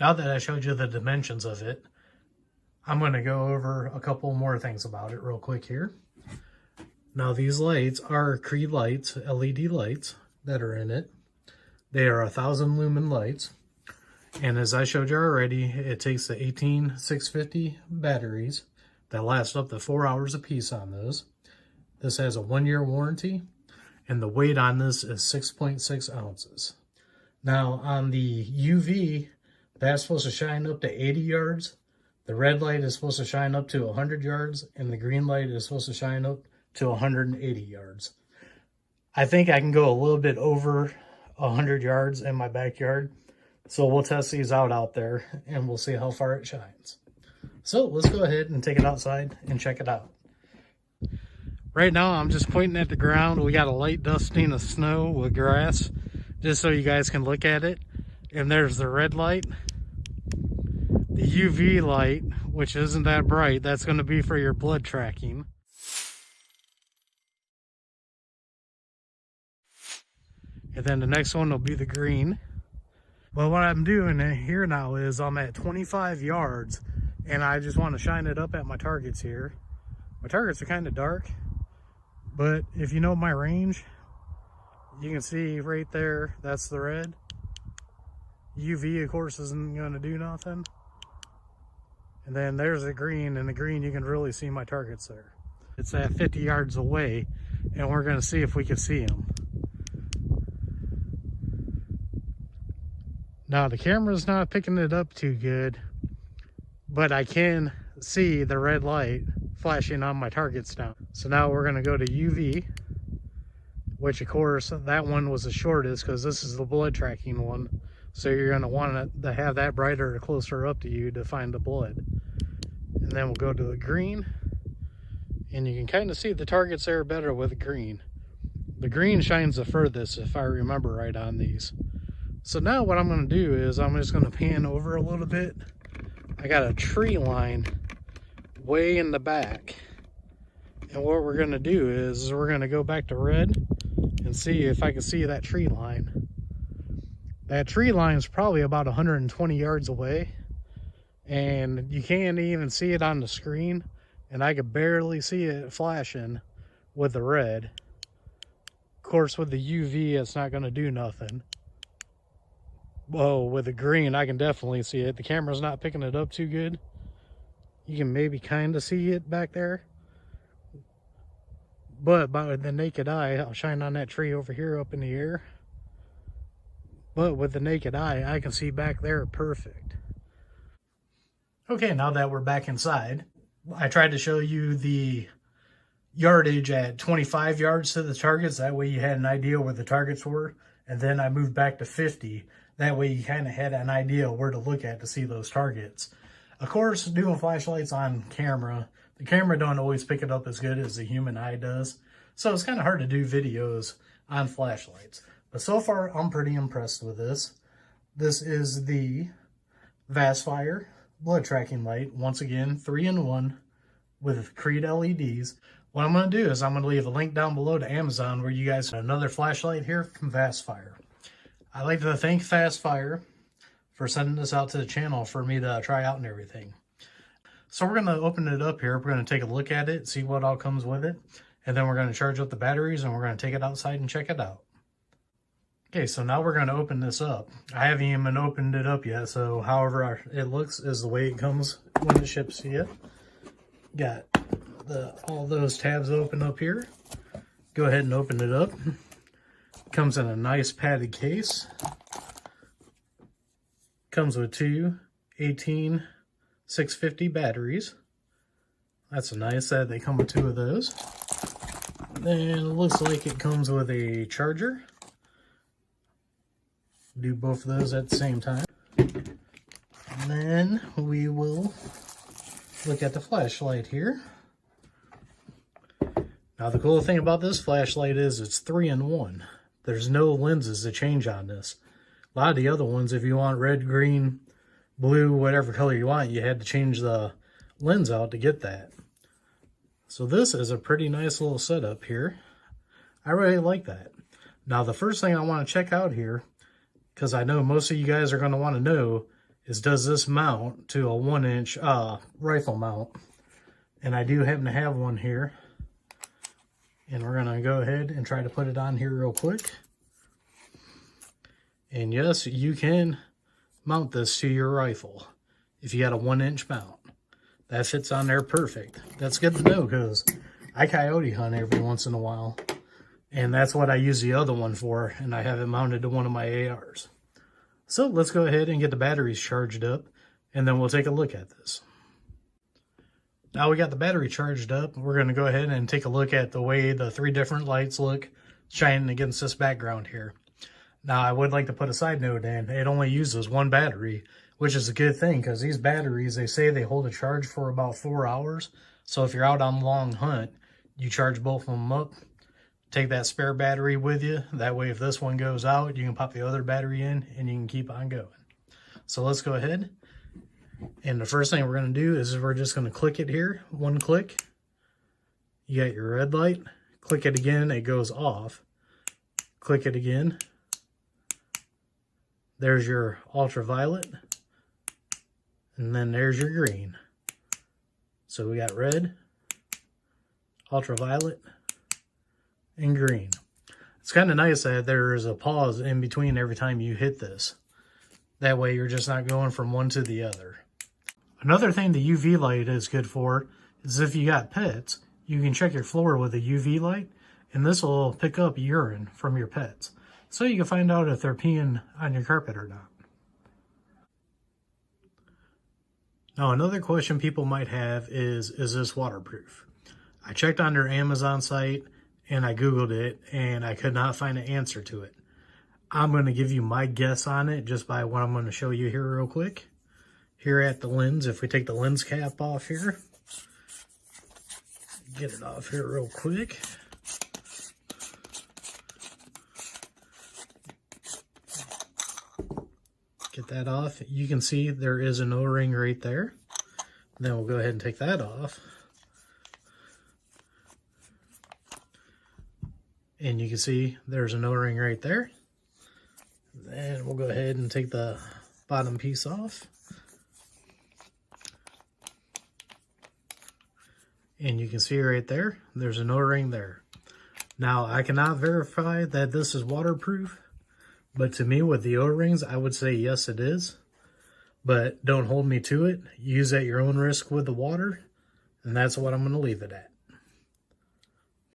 Now that I showed you the dimensions of it, I'm going to go over a couple more things about it real quick here. Now these lights are Creed lights, LED lights that are in it. They are 1,000 lumen lights. And as I showed you already, it takes the 18650 batteries that last up to 4 hours a piece on those. This has a 1-year warranty, and the weight on this is 6.6 ounces. Now on the UV, that's supposed to shine up to 80 yards. The red light is supposed to shine up to 100 yards, and the green light is supposed to shine up to 180 yards. I think I can go a little bit over 100 yards in my backyard. So we'll test these out there, and we'll see how far it shines. So let's go ahead and take it outside and check it out. Right now I'm just pointing at the ground. We got a light dusting of snow with grass, just so you guys can look at it. And there's the red light. The UV light, which isn't that bright, that's going to be for your blood tracking. And then the next one will be the green. Well, what I'm doing here now is I'm at 25 yards, and I just want to shine it up at my targets here. My targets are kind of dark, but if you know my range, you can see right there, that's the red. UV, of course, isn't going to do nothing. And then there's the green, and the green, you can really see my targets there. It's at 50 yards away, and we're going to see if we can see them. Now the camera's not picking it up too good, but I can see the red light flashing on my targets now. So now we're gonna go to UV, which of course that one was the shortest because this is the blood tracking one. So you're gonna want to have that brighter or closer up to you to find the blood. And then we'll go to the green, and you can kind of see the targets there better with the green. The green shines the furthest, if I remember right, on these. So now what I'm going to do is I'm just going to pan over a little bit. I got a tree line way in the back. And what we're going to do is we're going to go back to red and see if I can see that tree line. That tree line is probably about 120 yards away. And you can't even see it on the screen. And I could barely see it flashing with the red. Of course, with the UV, it's not going to do nothing. Whoa, with the green, I can definitely see it. The camera's not picking it up too good. You can maybe kind of see it back there. But by the naked eye, I'll shine on that tree over here up in the air. But with the naked eye, I can see back there perfect. Okay, now that we're back inside, I tried to show you the yardage at 25 yards to the targets. That way you had an idea where the targets were. And then I moved back to 50. That way you kind of had an idea where to look at to see those targets. Of course, doing flashlights on camera, the camera don't always pick it up as good as the human eye does. So it's kind of hard to do videos on flashlights. But so far, I'm pretty impressed with this. This is the VASTFIRE blood tracking light. Once again, 3-in-1 with Creed LEDs. What I'm going to do is I'm going to leave a link down below to Amazon where you guys have another flashlight here from VASTFIRE. I'd like to thank VASTFIRE for sending this out to the channel for me to try out and everything. So we're going to open it up here. We're going to take a look at it, see what all comes with it. And then we're going to charge up the batteries and we're going to take it outside and check it out. Okay, so now we're going to open this up. I haven't even opened it up yet, so however it looks is the way it comes when it ships to you. Got all those tabs open up here. Go ahead and open it up. Comes in a nice padded case. Comes with two 18650 batteries. That's nice that they come with two of those. Then it looks like it comes with a charger. Do both of those at the same time. And then we will look at the flashlight here. Now the cool thing about this flashlight is it's 3-in-1. There's no lenses to change on this. A lot of the other ones, if you want red, green, blue, whatever color you want, you had to change the lens out to get that. So this is a pretty nice little setup here. I really like that. Now the first thing I want to check out here, because I know most of you guys are going to want to know, is does this mount to a 1-inch rifle mount? And I do happen to have one here. And we're going to go ahead and try to put it on here real quick. And yes, you can mount this to your rifle if you got a 1-inch mount. That fits on there perfect. That's good to know because I coyote hunt every once in a while. And that's what I use the other one for. And I have it mounted to one of my ARs. So let's go ahead and get the batteries charged up. And then we'll take a look at this. Now we got the battery charged up. We're going to go ahead and take a look at the way the 3 different lights look shining against this background here. Now I would like to put a side note in. It only uses 1 battery, which is a good thing because these batteries, they say they hold a charge for about 4 hours. So if you're out on a long hunt, you charge both of them up. Take that spare battery with you. That way if this one goes out, you can pop the other battery in and you can keep on going. So let's go ahead. And the first thing we're going to do is we're just going to click it here. 1 click. You got your red light. Click it again, it goes off. Click it again. There's your ultraviolet. And then there's your green. So we got red, ultraviolet, and green. It's kind of nice that there is a pause in between every time you hit this. That way you're just not going from one to the other. Another thing the UV light is good for is if you got pets, you can check your floor with a UV light, and this will pick up urine from your pets. So you can find out if they're peeing on your carpet or not. Now another question people might have is this waterproof? I checked on their Amazon site and I Googled it and I could not find an answer to it. I'm going to give you my guess on it just by what I'm going to show you here real quick. Here at the lens, if we take the lens cap off here, get it off here real quick. Get that off. You can see there is an O-ring right there. Then we'll go ahead and take that off. And you can see there's an O-ring right there. Then we'll go ahead and take the bottom piece off. And you can see right there, there's an O-ring there. Now, I cannot verify that this is waterproof, but to me, with the O-rings, I would say yes, it is. But don't hold me to it. Use at your own risk with the water, and that's what I'm going to leave it at.